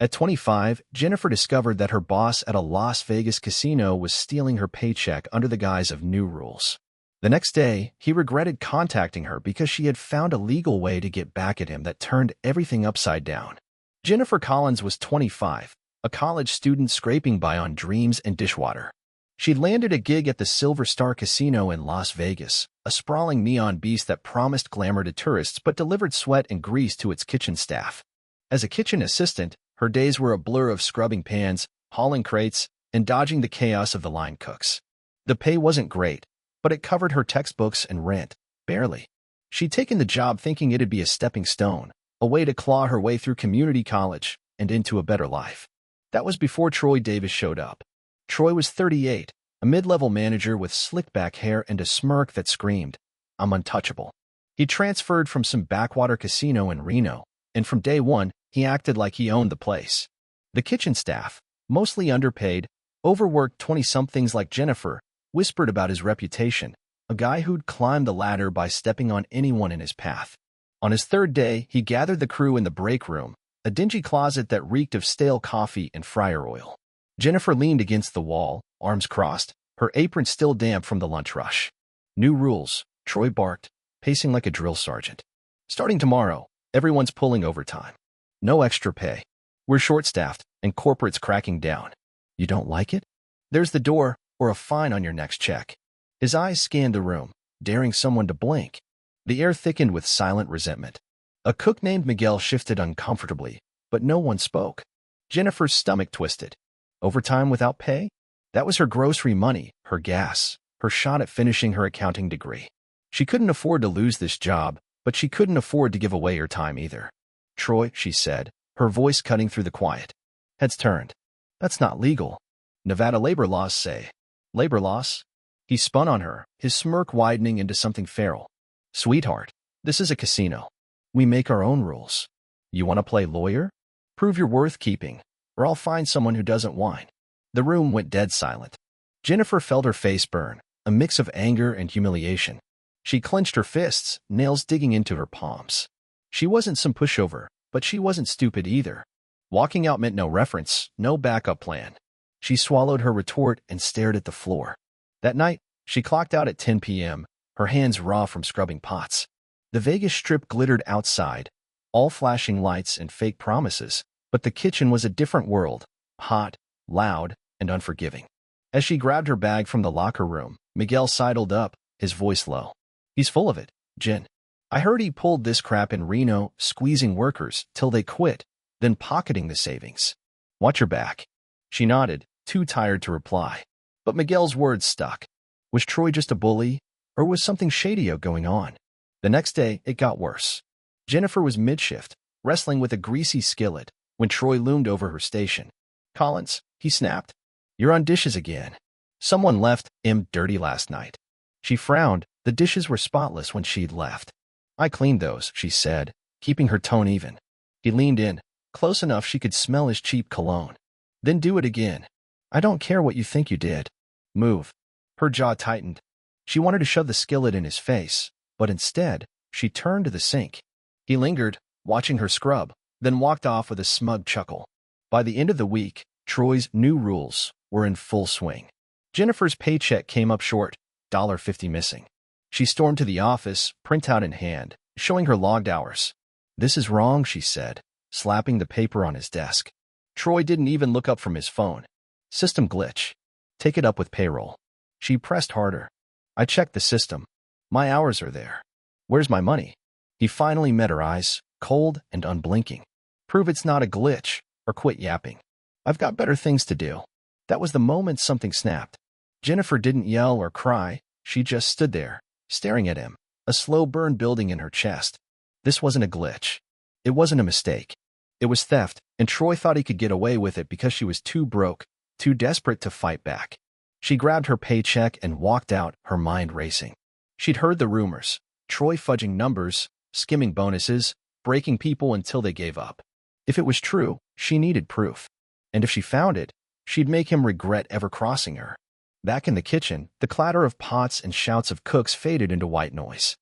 At 25, Jennifer discovered that her boss at a Las Vegas casino was stealing her paycheck under the guise of new rules. The next day, he regretted contacting her because she had found a legal way to get back at him that turned everything upside down. Jennifer Collins was 25, a college student scraping by on dreams and dishwater. She'd landed a gig at the Silver Star Casino in Las Vegas, a sprawling neon beast that promised glamour to tourists but delivered sweat and grease to its kitchen staff. As a kitchen assistant, her days were a blur of scrubbing pans, hauling crates, and dodging the chaos of the line cooks. The pay wasn't great, but it covered her textbooks and rent, barely. She'd taken the job thinking it'd be a stepping stone, a way to claw her way through community college and into a better life. That was before Troy Davis showed up. Troy was 38, a mid-level manager with slicked-back hair and a smirk that screamed, "I'm untouchable." He transferred from some backwater casino in Reno, and from day one, he acted like he owned the place. The kitchen staff, mostly underpaid, overworked 20-somethings like Jennifer, whispered about his reputation, a guy who'd climbed the ladder by stepping on anyone in his path. On his third day, he gathered the crew in the break room, a dingy closet that reeked of stale coffee and fryer oil. Jennifer leaned against the wall, arms crossed, her apron still damp from the lunch rush. "New rules," Troy barked, pacing like a drill sergeant. "Starting tomorrow, everyone's pulling overtime. No extra pay. We're short-staffed, and corporate's cracking down. You don't like it? There's the door, or a fine on your next check." His eyes scanned the room, daring someone to blink. The air thickened with silent resentment. A cook named Miguel shifted uncomfortably, but no one spoke. Jennifer's stomach twisted. Overtime without pay? That was her grocery money, her gas, her shot at finishing her accounting degree. She couldn't afford to lose this job, but she couldn't afford to give away her time either. "Troy," she said, her voice cutting through the quiet. Heads turned. "That's not legal. Nevada labor laws say." "Labor laws?" He spun on her, his smirk widening into something feral. "Sweetheart, this is a casino. We make our own rules. You want to play lawyer? Prove you're worth keeping, or I'll find someone who doesn't whine." The room went dead silent. Jennifer felt her face burn, a mix of anger and humiliation. She clenched her fists, nails digging into her palms. She wasn't some pushover, but she wasn't stupid either. Walking out meant no reference, no backup plan. She swallowed her retort and stared at the floor. That night, she clocked out at 10 p.m., her hands raw from scrubbing pots. The Vegas Strip glittered outside, all flashing lights and fake promises, but the kitchen was a different world, hot, loud, and unforgiving. As she grabbed her bag from the locker room, Miguel sidled up, his voice low. "He's full of it, Jen. I heard he pulled this crap in Reno, squeezing workers till they quit, then pocketing the savings. Watch your back." She nodded, too tired to reply. But Miguel's words stuck. Was Troy just a bully, or was something shady going on? The next day, it got worse. Jennifer was mid-shift, wrestling with a greasy skillet, when Troy loomed over her station. "Collins," he snapped. "You're on dishes again. Someone left him dirty last night." She frowned. The dishes were spotless when she'd left. "I cleaned those," she said, keeping her tone even. He leaned in, close enough she could smell his cheap cologne. "Then do it again. I don't care what you think you did. Move." Her jaw tightened. She wanted to shove the skillet in his face, but instead, she turned to the sink. He lingered, watching her scrub, then walked off with a smug chuckle. By the end of the week, Troy's new rules were in full swing. Jennifer's paycheck came up short, $1.50 missing. She stormed to the office, printout in hand, showing her logged hours. "This is wrong," she said, slapping the paper on his desk. Troy didn't even look up from his phone. "System glitch. Take it up with payroll." She pressed harder. "I checked the system. My hours are there. Where's my money?" He finally met her eyes, cold and unblinking. "Prove it's not a glitch, or quit yapping. I've got better things to do." That was the moment something snapped. Jennifer didn't yell or cry. She just stood there, staring at him, a slow burn building in her chest. This wasn't a glitch. It wasn't a mistake. It was theft, and Troy thought he could get away with it because she was too broke, too desperate to fight back. She grabbed her paycheck and walked out, her mind racing. She'd heard the rumors. Troy fudging numbers, skimming bonuses, breaking people until they gave up. If it was true, she needed proof. And if she found it, she'd make him regret ever crossing her. Back in the kitchen, the clatter of pots and shouts of cooks faded into white noise.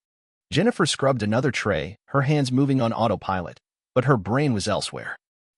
Jennifer scrubbed another tray, her hands moving on autopilot, but her brain was elsewhere.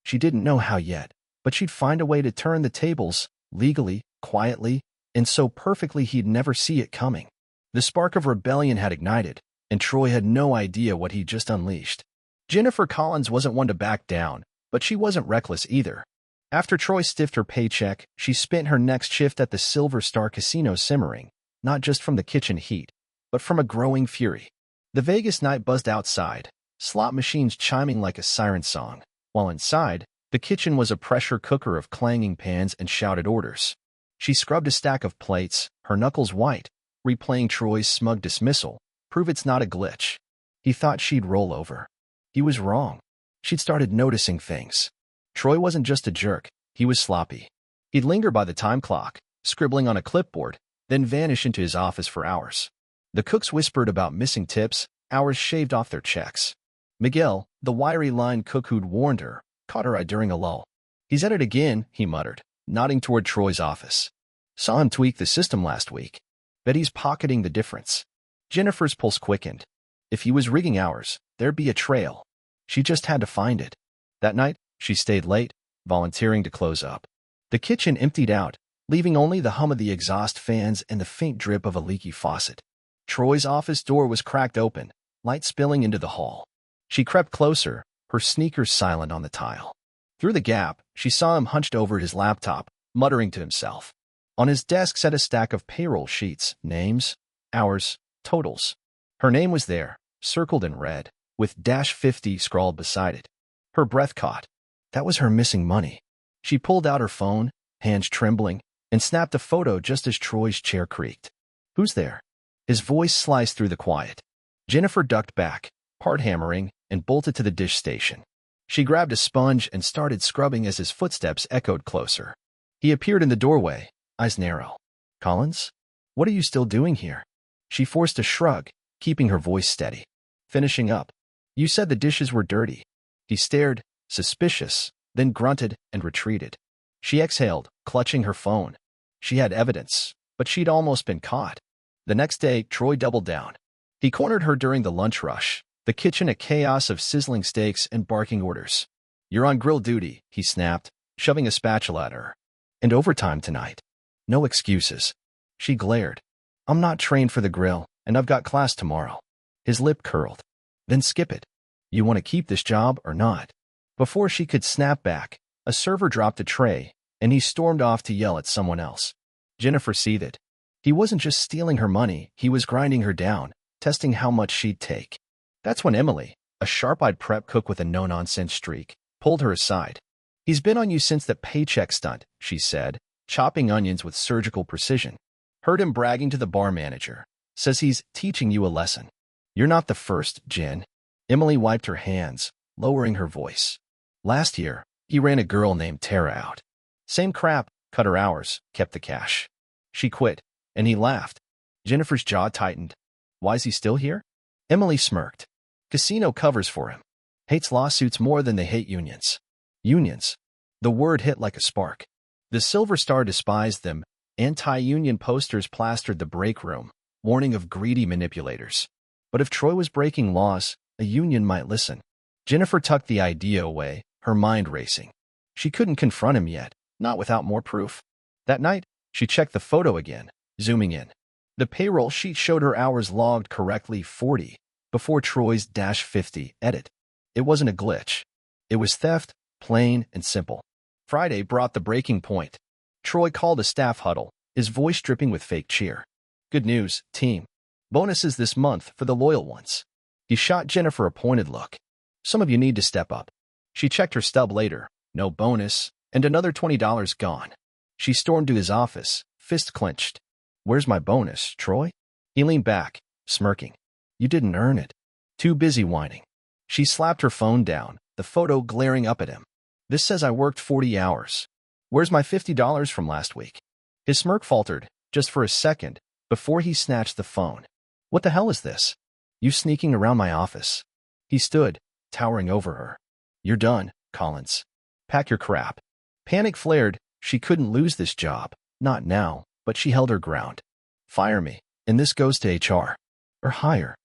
She didn't know how yet, but she'd find a way to turn the tables, legally, quietly, and so perfectly he'd never see it coming. The spark of rebellion had ignited, and Troy had no idea what he'd just unleashed. Jennifer Collins wasn't one to back down, but she wasn't reckless either. After Troy stiffed her paycheck, she spent her next shift at the Silver Star Casino simmering, not just from the kitchen heat, but from a growing fury. The Vegas night buzzed outside, slot machines chiming like a siren song, while inside, the kitchen was a pressure cooker of clanging pans and shouted orders. She scrubbed a stack of plates, her knuckles white, replaying Troy's smug dismissal, "Prove it's not a glitch." He thought she'd roll over. He was wrong. She'd started noticing things. Troy wasn't just a jerk, he was sloppy. He'd linger by the time clock, scribbling on a clipboard, then vanish into his office for hours. The cooks whispered about missing tips, hours shaved off their checks. Miguel, the wiry line cook who'd warned her, caught her eye during a lull. "He's at it again," he muttered, nodding toward Troy's office. "Saw him tweak the system last week. Bet he's pocketing the difference." Jennifer's pulse quickened. If he was rigging hours, there'd be a trail. She just had to find it. That night, she stayed late, volunteering to close up. The kitchen emptied out, leaving only the hum of the exhaust fans and the faint drip of a leaky faucet. Troy's office door was cracked open, light spilling into the hall. She crept closer, her sneakers silent on the tile. Through the gap, she saw him hunched over at his laptop, muttering to himself. On his desk sat a stack of payroll sheets, names, hours, totals. Her name was there, circled in red, with -50 scrawled beside it. Her breath caught. That was her missing money. She pulled out her phone, hands trembling, and snapped a photo just as Troy's chair creaked. "Who's there?" His voice sliced through the quiet. Jennifer ducked back, hard hammering, and bolted to the dish station. She grabbed a sponge and started scrubbing as his footsteps echoed closer. He appeared in the doorway, eyes narrow. "Collins? What are you still doing here?" She forced a shrug, keeping her voice steady. "Finishing up. You said the dishes were dirty." He stared, suspicious, then grunted and retreated. She exhaled, clutching her phone. She had evidence, but she'd almost been caught. The next day, Troy doubled down. He cornered her during the lunch rush, the kitchen a chaos of sizzling steaks and barking orders. "You're on grill duty," he snapped, shoving a spatula at her. "And overtime tonight. No excuses." She glared. "I'm not trained for the grill, and I've got class tomorrow." His lip curled. "Then skip it. You want to keep this job or not?" Before she could snap back, a server dropped a tray, and he stormed off to yell at someone else. Jennifer seethed. He wasn't just stealing her money, he was grinding her down, testing how much she'd take. That's when Emily, a sharp-eyed prep cook with a no-nonsense streak, pulled her aside. "He's been on you since that paycheck stunt," she said, chopping onions with surgical precision. "Heard him bragging to the bar manager. Says he's teaching you a lesson." "You're not the first, Jen." Emily wiped her hands, lowering her voice. "Last year, he ran a girl named Tara out. Same crap, cut her hours, kept the cash. She quit, and he laughed." Jennifer's jaw tightened. "Why's he still here?" Emily smirked. "Casino covers for him. Hates lawsuits more than they hate unions." Unions. The word hit like a spark. The Silver Star despised them. Anti-union posters plastered the break room, warning of greedy manipulators. But if Troy was breaking laws, a union might listen. Jennifer tucked the idea away, her mind racing. She couldn't confront him yet, not without more proof. That night, she checked the photo again, zooming in. The payroll sheet showed her hours logged correctly 40, before Troy's -50 edit. It wasn't a glitch. It was theft, plain and simple. Friday brought the breaking point. Troy called a staff huddle, his voice dripping with fake cheer. "Good news, team. Bonuses this month for the loyal ones." He shot Jennifer a pointed look. "Some of you need to step up." She checked her stub later. No bonus, and another $20 gone. She stormed to his office, fist clenched. "Where's my bonus, Troy?" He leaned back, smirking. "You didn't earn it. Too busy whining." She slapped her phone down, the photo glaring up at him. "This says I worked 40 hours. Where's my $50 from last week?" His smirk faltered, just for a second, before he snatched the phone. "What the hell is this? You sneaking around my office?" He stood, towering over her. "You're done, Collins. Pack your crap." Panic flared. She couldn't lose this job. Not now, but she held her ground. "Fire me, and this goes to HR. Or higher."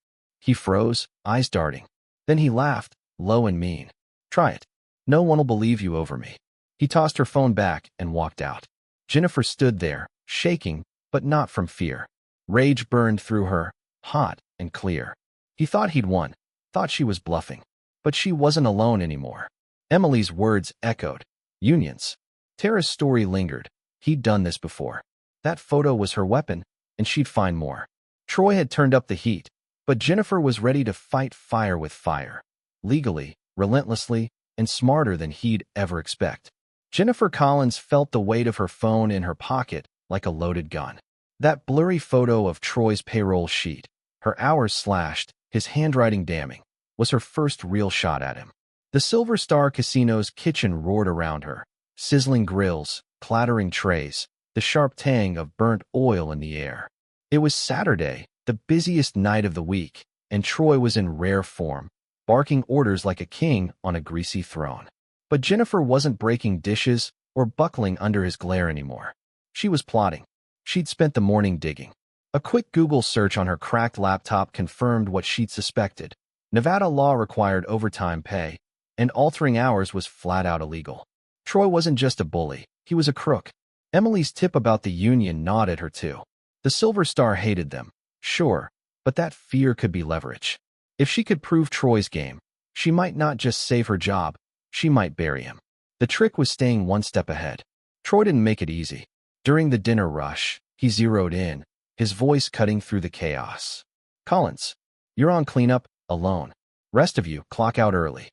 He froze, eyes darting. Then he laughed, low and mean. "Try it." No one will believe you over me. He tossed her phone back and walked out. Jennifer stood there, shaking, but not from fear. Rage burned through her, hot and clear. He thought he'd won, thought she was bluffing. But she wasn't alone anymore. Emily's words echoed. Unions. Tara's story lingered. He'd done this before. That photo was her weapon, and she'd find more. Troy had turned up the heat, but Jennifer was ready to fight fire with fire. Legally, relentlessly, and smarter than he'd ever expect. Jennifer Collins felt the weight of her phone in her pocket like a loaded gun. That blurry photo of Troy's payroll sheet, her hours slashed, his handwriting damning, was her first real shot at him. The Silver Star Casino's kitchen roared around her, sizzling grills, clattering trays, the sharp tang of burnt oil in the air. It was Saturday, the busiest night of the week, and Troy was in rare form, barking orders like a king on a greasy throne. But Jennifer wasn't breaking dishes or buckling under his glare anymore. She was plotting. She'd spent the morning digging. A quick Google search on her cracked laptop confirmed what she'd suspected. Nevada law required overtime pay, and altering hours was flat-out illegal. Troy wasn't just a bully, he was a crook. Emily's tip about the union gnawed at her too. The Silver Star hated them, sure, but that fear could be leverage. If she could prove Troy's game, she might not just save her job, she might bury him. The trick was staying one step ahead. Troy didn't make it easy. During the dinner rush, he zeroed in, his voice cutting through the chaos. Collins, you're on cleanup, alone. Rest of you, clock out early.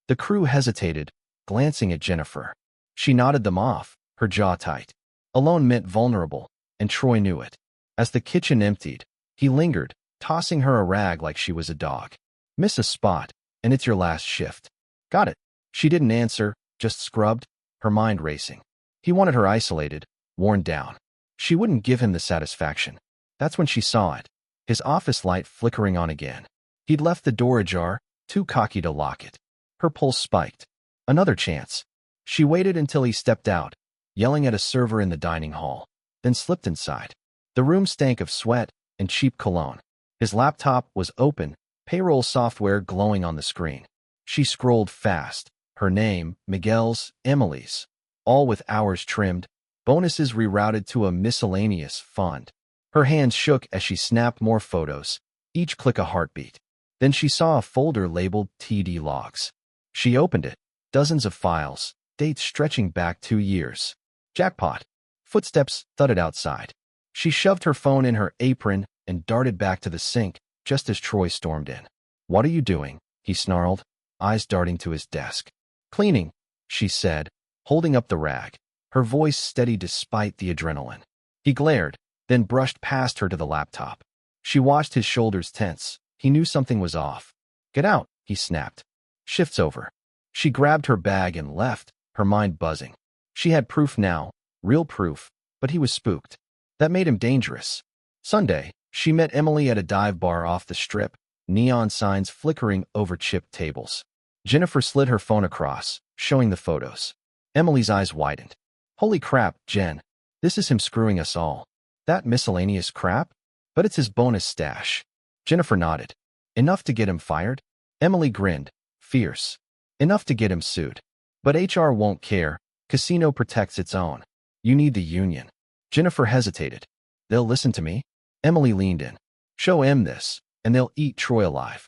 The crew hesitated, glancing at Jennifer. She nodded them off, her jaw tight. Alone meant vulnerable, and Troy knew it. As the kitchen emptied, he lingered, tossing her a rag like she was a dog. Miss a spot, and it's your last shift. Got it. She didn't answer, just scrubbed, her mind racing. He wanted her isolated, worn down. She wouldn't give him the satisfaction. That's when she saw it, his office light flickering on again. He'd left the door ajar, too cocky to lock it. Her pulse spiked. Another chance. She waited until he stepped out, yelling at a server in the dining hall, then slipped inside. The room stank of sweat and cheap cologne. His laptop was open, payroll software glowing on the screen. She scrolled fast. Her name, Miguel's, Emily's. All with hours trimmed, bonuses rerouted to a miscellaneous fund. Her hands shook as she snapped more photos, each click a heartbeat. Then she saw a folder labeled TD Logs. She opened it. Dozens of files, dates stretching back 2 years. Jackpot. Footsteps thudded outside. She shoved her phone in her apron and darted back to the sink just as Troy stormed in. What are you doing? He snarled, eyes darting to his desk. Cleaning, she said, holding up the rag, her voice steady despite the adrenaline. He glared, then brushed past her to the laptop. She watched his shoulders tense. He knew something was off. Get out, he snapped. Shift's over. She grabbed her bag and left, her mind buzzing. She had proof now, real proof, but he was spooked. That made him dangerous. Sunday, she met Emily at a dive bar off the strip, neon signs flickering over chipped tables. Jennifer slid her phone across, showing the photos. Emily's eyes widened. Holy crap, Jen. This is him screwing us all. That miscellaneous crap? But it's his bonus stash. Jennifer nodded. Enough to get him fired? Emily grinned, fierce. Enough to get him sued. But HR won't care. Casino protects its own. You need the union. Jennifer hesitated. They'll listen to me? Emily leaned in. Show M this, and they'll eat Troy alive.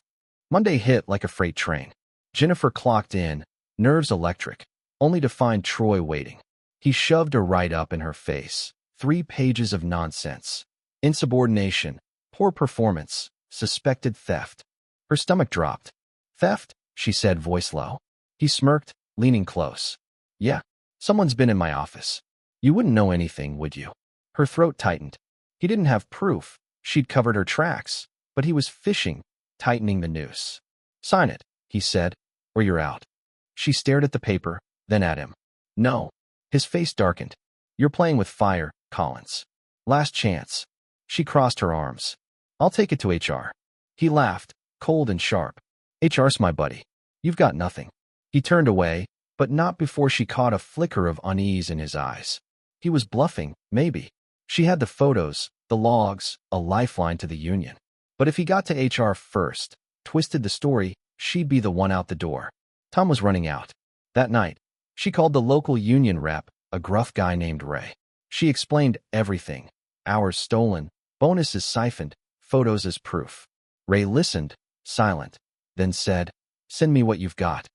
Monday hit like a freight train. Jennifer clocked in, nerves electric, only to find Troy waiting. He shoved a write-up in her face. 3 pages of nonsense. Insubordination, poor performance, suspected theft. Her stomach dropped. Theft? She said, voice low. He smirked, leaning close. Yeah, someone's been in my office. You wouldn't know anything, would you? Her throat tightened. He didn't have proof. She'd covered her tracks, but he was fishing, tightening the noose. Sign it, he said, or you're out. She stared at the paper, then at him. No. His face darkened. You're playing with fire, Collins. Last chance. She crossed her arms. I'll take it to HR. He laughed, cold and sharp. HR's my buddy. You've got nothing. He turned away, but not before she caught a flicker of unease in his eyes. He was bluffing, maybe. She had the photos, the logs, a lifeline to the union. But if he got to HR first, twisted the story, she'd be the one out the door. Time was running out. That night, she called the local union rep, a gruff guy named Ray. She explained everything: hours stolen, bonuses siphoned, photos as proof. Ray listened, silent, then said, "Send me what you've got.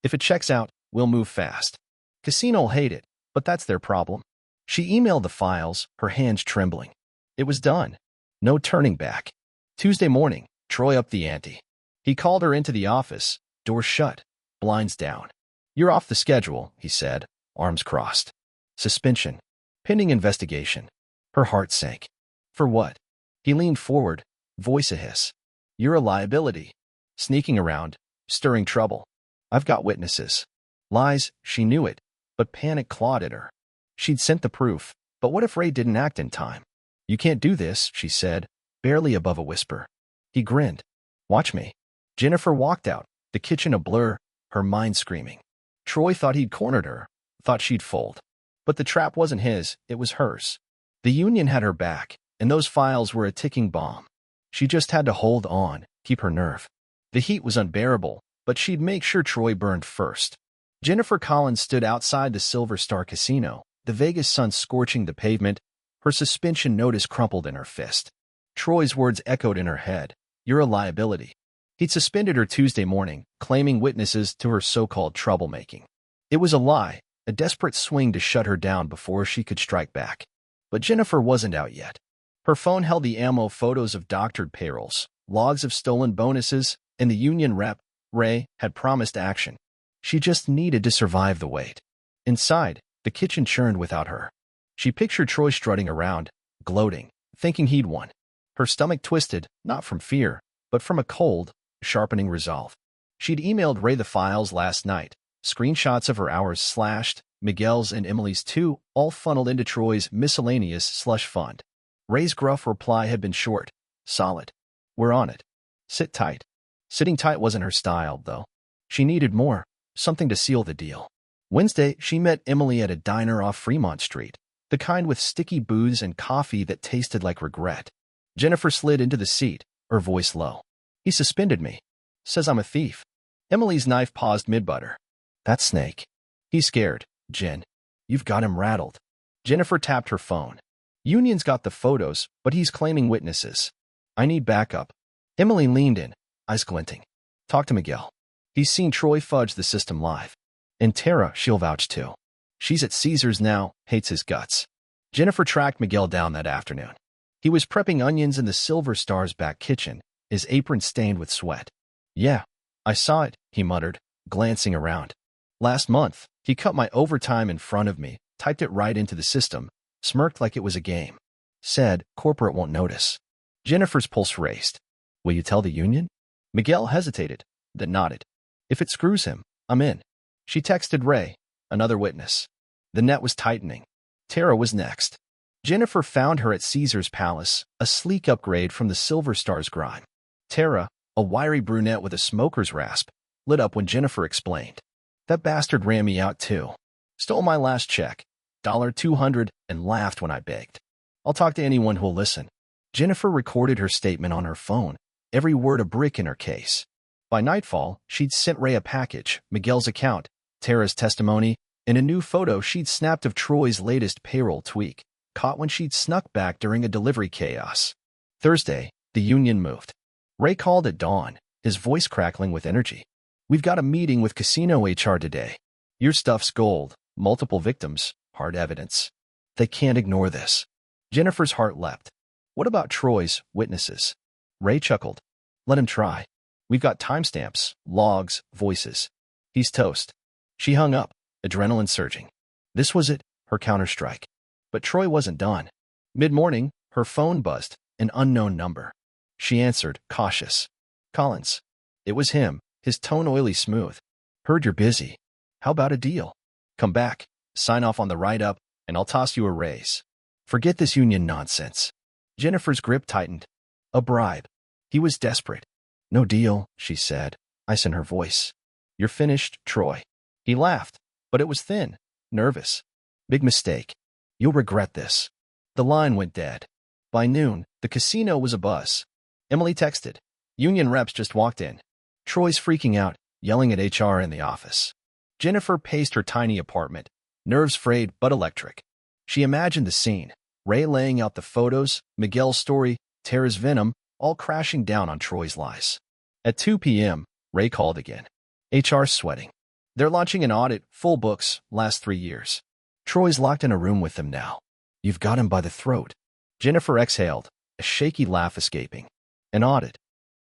If it checks out, we'll move fast. Casino'll hate it, but that's their problem." She emailed the files, her hands trembling. It was done. No turning back. Tuesday morning, Troy upped the ante. He called her into the office, door shut, blinds down. "You're off the schedule," he said, arms crossed. "Suspension. Pending investigation." Her heart sank. "For what?" He leaned forward, voice a hiss. "You're a liability. Sneaking around, stirring trouble. I've got witnesses." Lies, she knew it, but panic clawed at her. She'd sent the proof, but what if Ray didn't act in time? "You can't do this," she said, barely above a whisper. He grinned. "Watch me." Jennifer walked out, the kitchen a blur, her mind screaming. Troy thought he'd cornered her, thought she'd fold. But the trap wasn't his, it was hers. The union had her back, and those files were a ticking bomb. She just had to hold on, keep her nerve. The heat was unbearable, but she'd make sure Troy burned first. Jennifer Collins stood outside the Silver Star Casino, the Vegas sun scorching the pavement, her suspension notice crumpled in her fist. Troy's words echoed in her head. "You're a liability." He'd suspended her Tuesday morning, claiming witnesses to her so-called troublemaking. It was a lie, a desperate swing to shut her down before she could strike back. But Jennifer wasn't out yet. Her phone held the ammo photos of doctored payrolls, logs of stolen bonuses, and the union rep, Ray, had promised action. She just needed to survive the wait. Inside, the kitchen churned without her. She pictured Troy strutting around, gloating, thinking he'd won. Her stomach twisted, not from fear, but from a cold, sharpening resolve. She'd emailed Ray the files last night, screenshots of her hours slashed, Miguel's and Emily's too, all funneled into Troy's miscellaneous slush fund. Ray's gruff reply had been short, solid. "We're on it. Sit tight." Sitting tight wasn't her style, though. She needed more, something to seal the deal. Wednesday, she met Emily at a diner off Fremont Street, the kind with sticky booze and coffee that tasted like regret. Jennifer slid into the seat, her voice low. "He suspended me. Says I'm a thief." Emily's knife paused mid-butter. "That snake. He's scared, Jen. You've got him rattled." Jennifer tapped her phone. "Union's got the photos, but he's claiming witnesses. I need backup." Emily leaned in, eyes glinting. "Talk to Miguel. He's seen Troy fudge the system live. And Tara, she'll vouch too. She's at Caesars now, hates his guts." Jennifer tracked Miguel down that afternoon. He was prepping onions in the Silver Star's back kitchen, his apron stained with sweat. "Yeah, I saw it," he muttered, glancing around. "Last month, he cut my overtime in front of me, typed it right into the system, smirked like it was a game. Said, corporate won't notice." Jennifer's pulse raced. "Will you tell the union?" Miguel hesitated, then nodded. "If it screws him, I'm in." She texted Ray, another witness. The net was tightening. Tara was next. Jennifer found her at Caesar's Palace, a sleek upgrade from the Silver Star's grime. Tara, a wiry brunette with a smoker's rasp, lit up when Jennifer explained. "That bastard ran me out too. Stole my last check, $200, and laughed when I begged. I'll talk to anyone who'll listen." Jennifer recorded her statement on her phone, every word a brick in her case. By nightfall, she'd sent Ray a package, Miguel's account, Tara's testimony, and a new photo she'd snapped of Troy's latest payroll tweak, caught when she'd snuck back during a delivery chaos. Thursday, the union moved. Ray called at dawn, his voice crackling with energy. "We've got a meeting with Casino HR today. Your stuff's gold, multiple victims, hard evidence. They can't ignore this." Jennifer's heart leapt. "What about Troy's witnesses?" Ray chuckled. "Let him try. We've got timestamps, logs, voices. He's toast." She hung up, adrenaline surging. This was it, her counterstrike. But Troy wasn't done. Mid-morning, her phone buzzed, an unknown number. She answered, cautious. "Collins." It was him, his tone oily smooth. "Heard you're busy. How about a deal? Come back, sign off on the write-up, and I'll toss you a raise. Forget this union nonsense." Jennifer's grip tightened. A bribe. He was desperate. "No deal," she said, ice in her voice. "You're finished, Troy." He laughed, but it was thin, nervous. "Big mistake. You'll regret this." The line went dead. By noon, the casino was abuzz. Emily texted. "Union reps just walked in. Troy's freaking out, yelling at HR in the office." Jennifer paced her tiny apartment, nerves frayed but electric. She imagined the scene, Ray laying out the photos, Miguel's story, Tara's venom, all crashing down on Troy's lies. At 2 p.m., Ray called again. HR sweating. They're launching an audit, full books, last 3 years. Troy's locked in a room with them now. You've got him by the throat. Jennifer exhaled, a shaky laugh escaping. An audit.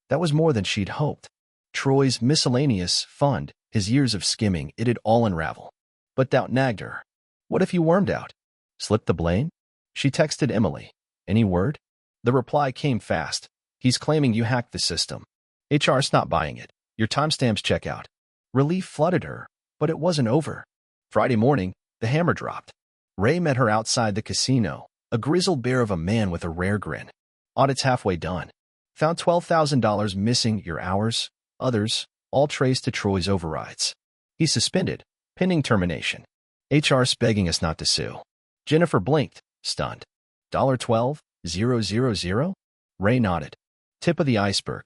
That was more than she'd hoped. Troy's miscellaneous fund, his years of skimming, it'd all unravel. But doubt nagged her. What if you wormed out? Slipped the blame? She texted Emily. Any word? The reply came fast. He's claiming you hacked the system. HR's not buying it. Your timestamps check out. Relief flooded her, but it wasn't over. Friday morning, the hammer dropped. Ray met her outside the casino, a grizzled bear of a man with a rare grin. Audit's halfway done. Found $12,000 missing, your hours, others, all traced to Troy's overrides. He's suspended, pending termination. HR's begging us not to sue. Jennifer blinked, stunned. $12,000? Ray nodded. Tip of the iceberg.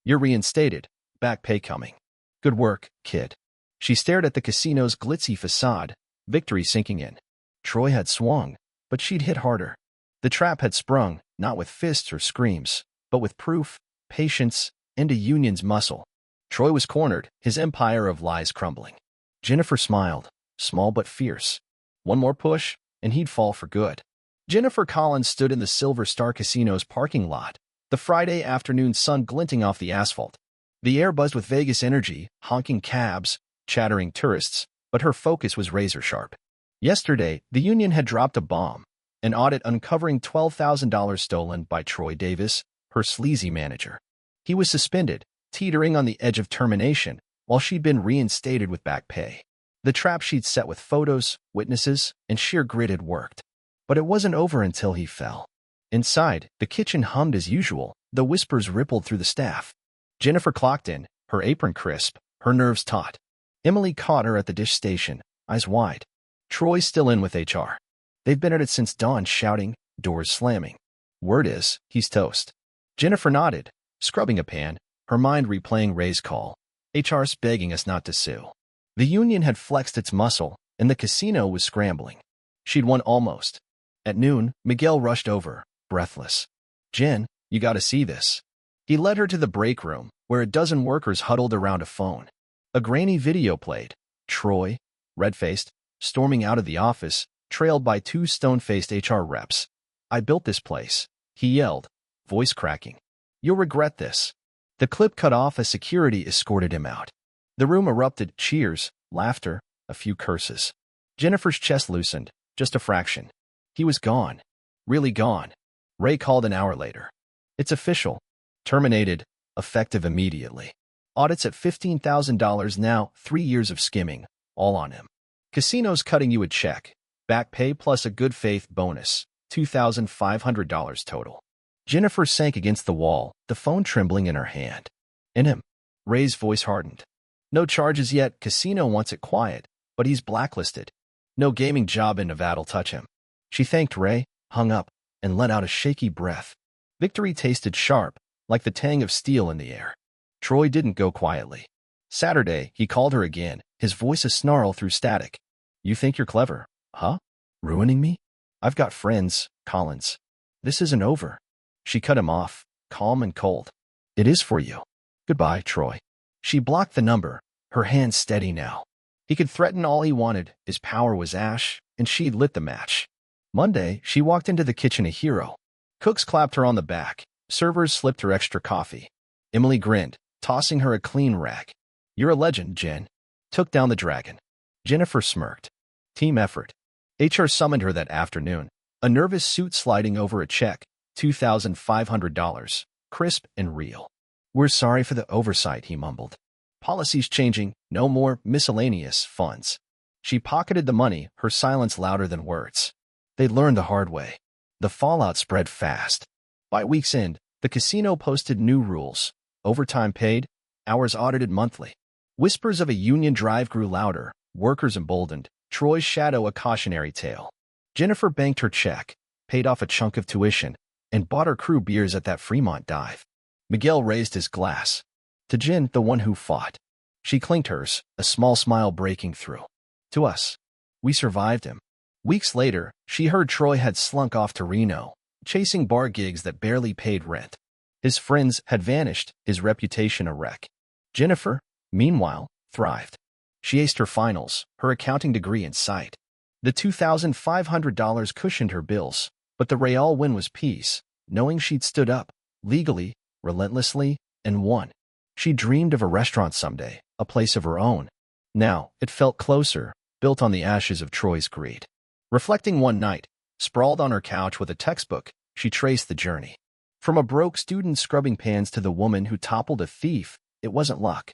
You're reinstated, back pay coming. Good work, kid. She stared at the casino's glitzy facade, victory sinking in. Troy had swung, but she'd hit harder. The trap had sprung, not with fists or screams, but with proof, patience, and a union's muscle. Troy was cornered, his empire of lies crumbling. Jennifer smiled, small but fierce. One more push, and he'd fall for good. Jennifer Collins stood in the Silver Star Casino's parking lot, the Friday afternoon sun glinting off the asphalt. The air buzzed with Vegas energy, honking cabs, chattering tourists, but her focus was razor-sharp. Yesterday, the union had dropped a bomb, an audit uncovering $12,000 stolen by Troy Davis, her sleazy manager. He was suspended, teetering on the edge of termination, while she'd been reinstated with back pay. The trap she'd set with photos, witnesses, and sheer grit had worked. But it wasn't over until he fell. Inside, the kitchen hummed as usual, the whispers rippled through the staff. Jennifer clocked in, her apron crisp, her nerves taut. Emily caught her at the dish station, eyes wide. Troy's still in with HR. They've been at it since dawn, shouting, doors slamming. Word is, he's toast. Jennifer nodded, scrubbing a pan, her mind replaying Ray's call. HR's begging us not to sue. The union had flexed its muscle, and the casino was scrambling. She'd won almost. At noon, Miguel rushed over, breathless. Jen, you gotta see this. He led her to the break room, where a dozen workers huddled around a phone. A grainy video played. Troy, red-faced, storming out of the office, trailed by 2 stone-faced HR reps. I built this place, he yelled, voice cracking. You'll regret this. The clip cut off as security escorted him out. The room erupted, cheers, laughter, a few curses. Jennifer's chest loosened, just a fraction. He was gone. Really gone. Ray called an hour later. It's official. Terminated, effective immediately. Audits at $15,000 now, 3 years of skimming, all on him. Casinos cutting you a check. Back pay plus a good faith bonus, $2,500 total. Jennifer sank against the wall, the phone trembling in her hand. In him. Ray's voice hardened. No charges yet, casino wants it quiet, but he's blacklisted. No gaming job in Nevada'll touch him. She thanked Ray, hung up, and let out a shaky breath. Victory tasted sharp, like the tang of steel in the air. Troy didn't go quietly. Saturday, he called her again, his voice a snarl through static. You think you're clever, huh? Ruining me? I've got friends, Collins. This isn't over. She cut him off, calm and cold. It is for you. Goodbye, Troy. She blocked the number, her hand steady now. He could threaten all he wanted, his power was ash, and she'd lit the match. Monday, she walked into the kitchen a hero. Cooks clapped her on the back, servers slipped her extra coffee. Emily grinned, tossing her a clean rag. You're a legend, Jen. Took down the dragon. Jennifer smirked. Team effort. HR summoned her that afternoon, a nervous suit sliding over a check, $2,500, crisp and real. We're sorry for the oversight, he mumbled. Policies changing, no more miscellaneous funds. She pocketed the money, her silence louder than words. They'd learned the hard way. The fallout spread fast. By week's end, the casino posted new rules. Overtime paid, hours audited monthly. Whispers of a union drive grew louder, workers emboldened, Troy's shadow a cautionary tale. Jennifer banked her check, paid off a chunk of tuition, and bought her crew beers at that Fremont dive. Miguel raised his glass. To Jen, the one who fought. She clinked hers, a small smile breaking through. To us. We survived him. Weeks later, she heard Troy had slunk off to Reno, chasing bar gigs that barely paid rent. His friends had vanished, his reputation a wreck. Jennifer, meanwhile, thrived. She aced her finals, her accounting degree in sight. The $2,500 cushioned her bills, but the real win was peace, knowing she'd stood up, legally, relentlessly, and won. She dreamed of a restaurant someday, a place of her own. Now, it felt closer, built on the ashes of Troy's greed. Reflecting one night, sprawled on her couch with a textbook, she traced the journey. From a broke student scrubbing pans to the woman who toppled a thief, it wasn't luck.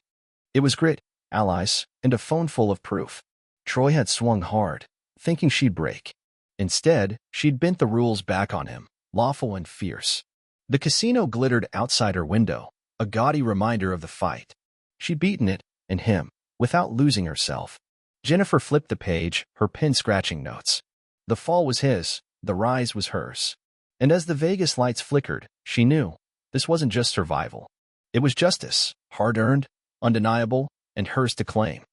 It was grit, allies, and a phone full of proof. Troy had swung hard, thinking she'd break. Instead, she'd bent the rules back on him, lawful and fierce. The casino glittered outside her window, a gaudy reminder of the fight. She'd beaten it, and him, without losing herself. Jennifer flipped the page, her pen scratching notes. The fall was his, the rise was hers. And as the Vegas lights flickered, she knew this wasn't just survival. It was justice, hard-earned, undeniable, and hers to claim.